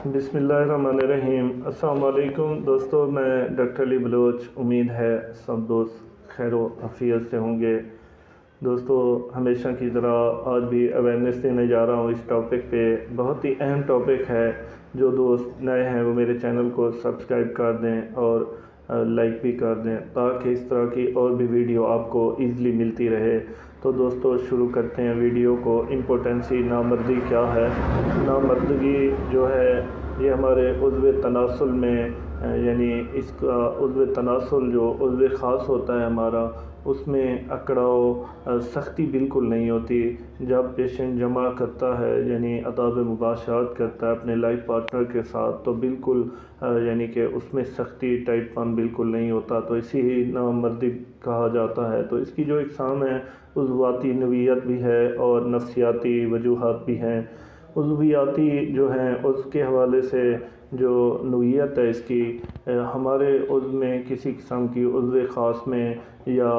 बिस्मिल्लाहिर्रहमानिर्रहीम। अस्सलाम वालेकुम दोस्तों, मैं डॉक्टर अली बलोच। उम्मीद है सब दोस्त खैर व आफियत से होंगे। दोस्तों, हमेशा की तरह आज भी अवेयरनेस देने जा रहा हूँ इस टॉपिक पे। बहुत ही अहम टॉपिक है। जो दोस्त नए हैं वो मेरे चैनल को सब्सक्राइब कर दें और लाइक भी कर दें ताकि इस तरह की और भी वीडियो आपको ईज़िली मिलती रहे। तो दोस्तों, शुरू करते हैं वीडियो को। इम्पोर्टेंसी नामर्दी क्या है। नामर्दगी जो है ये हमारे उज़्व तनासुल में यानी इसका उज़्व तनासुल जो उज़्व ख़ास होता है हमारा, उसमें अकड़ाव सख्ती बिल्कुल नहीं होती। जब पेशेंट जमा करता है यानी अदाब मुबाशरत करता है अपने लाइफ पार्टनर के साथ, तो बिल्कुल यानी कि उसमें सख्ती टाइटपन बिल्कुल नहीं होता। तो इसी ही नामर्दी कहा जाता है। तो इसकी जो इकसाम है, उज़्वाती नवीयत भी है और नफ्सियाती वजूहात भी हैं। उज़वियाती जो हैं उसके हवाले से जो नवीयत है इसकी, हमारे उज़्व में किसी किस्म की उज़्व ख़ास में या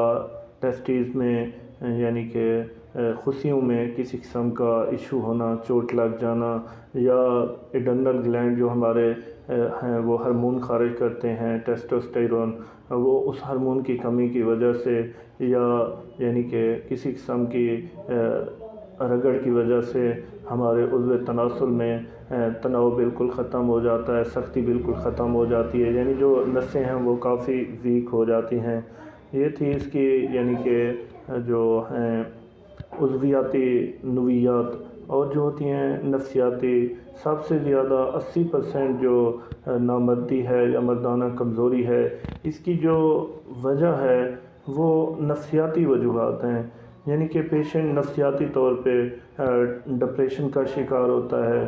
टेस्टिस में यानी कि खुशियों में किसी किस्म का इशू होना, चोट लग जाना, या एड्रेनल ग्लैंड जो हमारे हैं वो हार्मोन खारिज करते हैं टेस्टोस्टेरोन, वो उस हार्मोन की कमी की वजह से या यानी कि किसी किस्म की रगड़ की वजह से हमारे उज़्व तनासुल में तनाव बिल्कुल ख़त्म हो जाता है, सख्ती बिल्कुल ख़त्म हो जाती है, यानी जो नसें हैं वो काफ़ी वीक हो जाती हैं। ये थी इसकी यानी कि जो हैं उज़वियाती नवीयात। और जो होती हैं नफ्सियाती, सबसे ज़्यादा 80% जो नामर्दी है या मर्दाना कमज़ोरी है, इसकी जो वजह है वो नफ्सियाती वजूहात हैं। यानी कि पेशेंट नफ्सियाती तौर पे डिप्रेशन का शिकार होता है,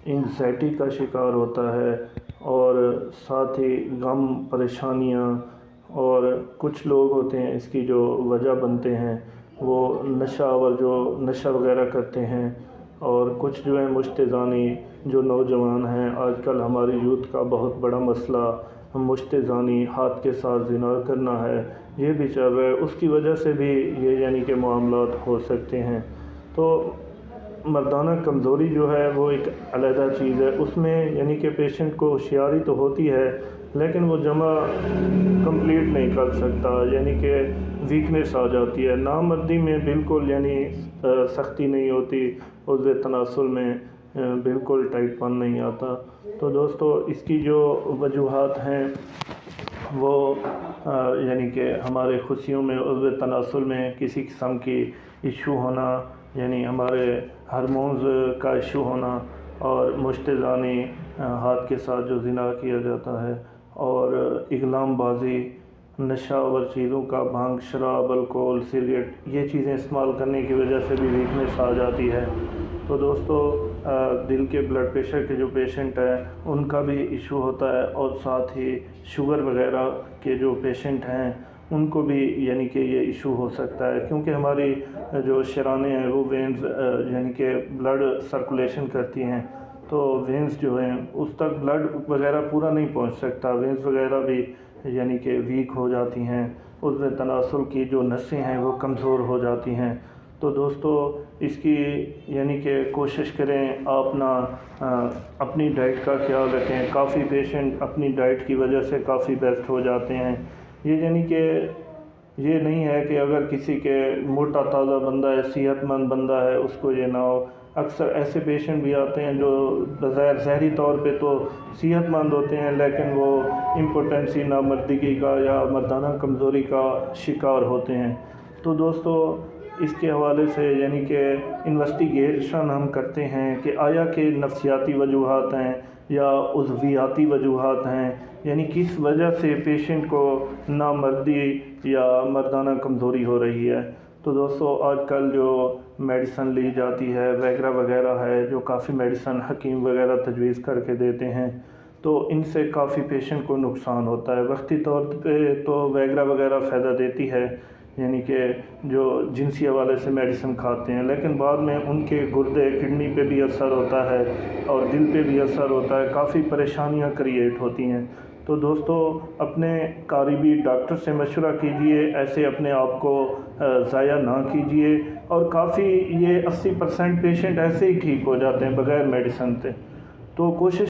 एंग्जाइटी का शिकार होता है, और साथ ही गम, परेशानियाँ, और कुछ लोग होते हैं इसकी जो वजह बनते हैं वो नशा वगैरह करते हैं। और कुछ जो है मुश्तज़ानी, जो नौजवान हैं आजकल हमारी यूथ का बहुत बड़ा मसला मुश्तज़ानी, हाथ के साथ ज़िना करना है, ये भी चल रहा है। उसकी वजह से भी ये यानी कि मामलात हो सकते हैं। तो मर्दाना कमज़ोरी जो है वो एक अलग चीज़ है। उसमें यानी कि पेशेंट को होशियारी तो होती है लेकिन वो जमा कंप्लीट नहीं कर सकता, यानी कि वीकनेस आ जाती है। नामर्दी में बिल्कुल यानी सख्ती नहीं होती, उज़्व तनासुल में बिल्कुल टाइटपन नहीं आता। तो दोस्तों, इसकी जो वजूहात हैं वो यानी कि हमारे खुशियों में उज़्व तनासुल में किसी किस्म की इशू होना, यानी हमारे हार्मोन्स का इशू होना, और मुश्तज़ानी, हाथ के साथ जो ज़िना किया जाता है, और इग़लामबाज़ी, नशावर चीज़ों का, भांग, शराब, अल्कोहल, सिगरेट, ये चीज़ें इस्तेमाल करने की वजह से भी वीकनेस आ जाती है। तो दोस्तों, दिल के ब्लड प्रेशर के जो पेशेंट हैं उनका भी इशू होता है, और साथ ही शुगर वगैरह के जो पेशेंट हैं उनको भी यानी कि ये इशू हो सकता है, क्योंकि हमारी जो शरानें हैं वो वेंस यानी कि ब्लड सर्कुलेशन करती हैं। तो वेंस जो हैं उस तक ब्लड वगैरह पूरा नहीं पहुंच सकता, वेंस वगैरह भी यानी कि वीक हो जाती हैं, उज़्व तनासुल की जो नसें हैं वो कमज़ोर हो जाती हैं। तो दोस्तों, इसकी यानी कि कोशिश करें आप ना अपनी डाइट का ख्याल रखें। काफ़ी पेशेंट अपनी डाइट की वजह से काफ़ी बेस्ट हो जाते हैं। ये यानी कि ये नहीं है कि अगर किसी के मोटा ताज़ा बंदा है, सेहतमंद बंदा है, उसको ये ना हो। अक्सर ऐसे पेशेंट भी आते हैं जो बज़ाहिर ज़ाहिरी तौर पे तो सेहतमंद होते हैं लेकिन वो इम्पोटेंसी, नामर्दगी का या मर्दाना कमज़ोरी का शिकार होते हैं। तो दोस्तों, इसके हवाले से यानी कि इन्वेस्टिगेशन हम करते हैं कि आया कि नफ्सियाती वजूहात हैं या उज़वियाती वजूहात हैं, यानी किस वजह से पेशेंट को नामर्दी या मर्दाना कमज़ोरी हो रही है। तो दोस्तों, आजकल जो मेडिसन ली जाती है वगैरह वगैरह है, जो काफ़ी मेडिसन हकीम वगैरह तजवीज़ करके देते हैं, तो इनसे काफ़ी पेशेंट को नुकसान होता है। वक्ती तौर पे तो वगैरह फ़ायदा देती है, यानी कि जो जिनसी हवाले से मेडिसिन खाते हैं, लेकिन बाद में उनके गुर्दे, किडनी पे भी असर होता है और दिल पे भी असर होता है, काफ़ी परेशानियां क्रिएट होती हैं। तो दोस्तों, अपने करीबी डॉक्टर से मशवरा कीजिए, ऐसे अपने आप को ज़ाया ना कीजिए। और काफ़ी ये 80% पेशेंट ऐसे ही ठीक हो जाते हैं बग़ैर मेडिसिन से। तो कोशिश